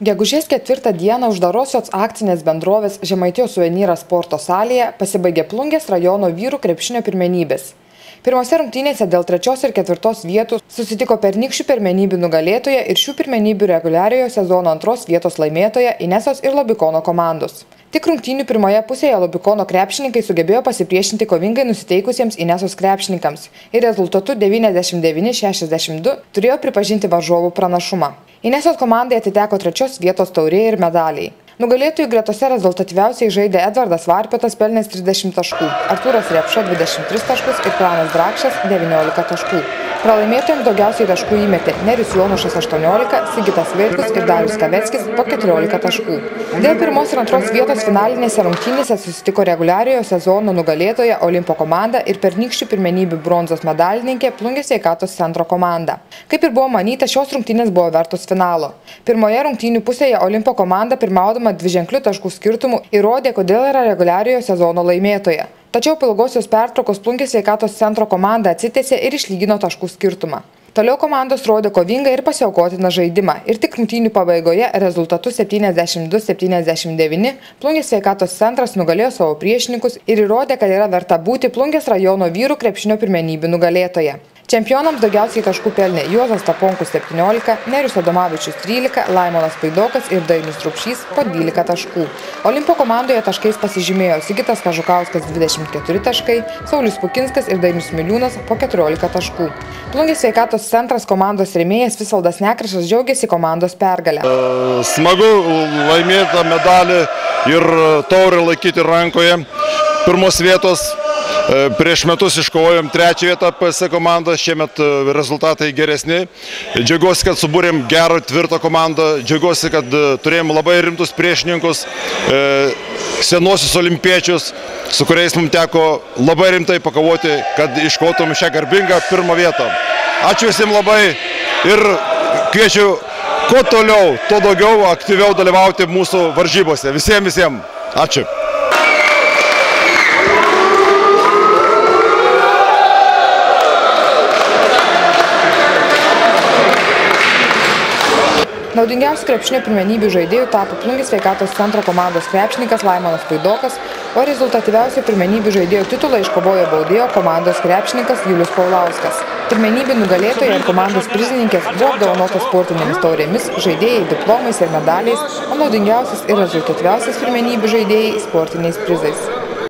Gegužės 4 dieną uždarosios akcinės bendrovės Žemaitijos suvenyras sporto salėje pasibaigė Plungės rajono vyrų krepšinio pirmenybės. Pirmose rungtynėse dėl 3. ir 4. vietų susitiko pernykščių pirmenybių nugalėtoja ir šių pirmenybių reguliariojo sezono 2 vietos laimėtoja Inesos ir Lobikono komandos. Tik rungtynių pirmoje pusėje Lobikono krepšininkai sugebėjo pasipriešinti kovingai nusiteikusiems Inesos krepšininkams ir rezultatu 99-62 turėjo pripažinti varžovų pranašumą. Inesos komandai atiteko 3. vietos taurė ir medaliai. Nugalėtojų gretose rezultatyviausiai žaidė Edvardas Varpiotas pelnęs 30 taškų, Artūras Repša 23 taškus ir Pranas Drakšas 19 taškų. Pralaimėtojams daugiausiai taškų įmetė Nerijus Jonušas 18, Sigitas Vaitkus ir Darius Kaveckis po 14 taškų. Dėl 1. ir 2. vietos finalinėse rungtynėse susitiko reguliariojo sezono nugalėtoja Olimpo komanda ir pernykščių pirmenybių bronzos medalininkė Plungės sveikatos centro komanda. Kaip ir buvo manyta, šios rungtynės buvo vertos finalo. Pirmoje rungtynių pusėje Olimpo komanda pirmaudama dviženklių taškų skirtumų įrodė, kodėl yra reguliariojo sezono laimėtoja. Tačiau po ilgosios pertraukos Plungės sveikatos centro komanda atsitiesė ir išlygino taškų skirtumą. Toliau komandos rodė kovingą ir pasiaukotiną žaidimą ir tik rungtynių pabaigoje rezultatu 72-79 Plungės sveikatos centras nugalėjo savo priešininkus ir įrodė, kad yra verta būti Plungės rajono vyrų krepšinio pirmenybių nugalėtoja. Čempionams daugiausiai taškų pelnė Juozas Taponkus 17, Nerijus Adomavičius 13, Laimonas Paidokas ir Dainius Rupšys po 12 taškų. Olimpo komandoje taškais pasižymėjo Sigitas Kažukauskas 24 taškai, Saulius Pukinskas ir Dainius Miliūnas po 14 taškų. Plungės sveikatos centras komandos rėmėjas Visvaldas Nekrašas džiaugiasi komandos pergalę. Smagu laimėti medalį ir taurę laikyti rankoje. Pirmos vietos. Prieš metus iškovojom 3. vietą PS komandą, šiemet rezultatai geresni. Džiaugiuosi, kad subūrėm gerą, tvirtą komandą, džiaugiuosi, kad turėjom labai rimtus priešininkus, senuosius olimpiečius, su kuriais mums teko labai rimtai pakovoti, kad iškovotum šią garbingą 1. vietą. Ačiū visiems labai ir kviečiu kuo toliau, tuo daugiau aktyviau dalyvauti mūsų varžybose. Visiems. Ačiū. Naudingiausių krepšinio pirmenybių žaidėjų tapo Plungės sveikatos centro komandos krepšininkas Laimonas Paidokas, o rezultatyviausių pirmenybių žaidėjų titulą iškovojo Baudėjo komandos krepšininkas Julius Paulauskas. Pirmenybių nugalėtoja ir komandos prizininkės buvo apdovanotos sportinėmis taurėmis, žaidėjai diplomais ir medaliais, o naudingiausias ir rezultatyviausias pirmenybių žaidėjai sportiniais prizais.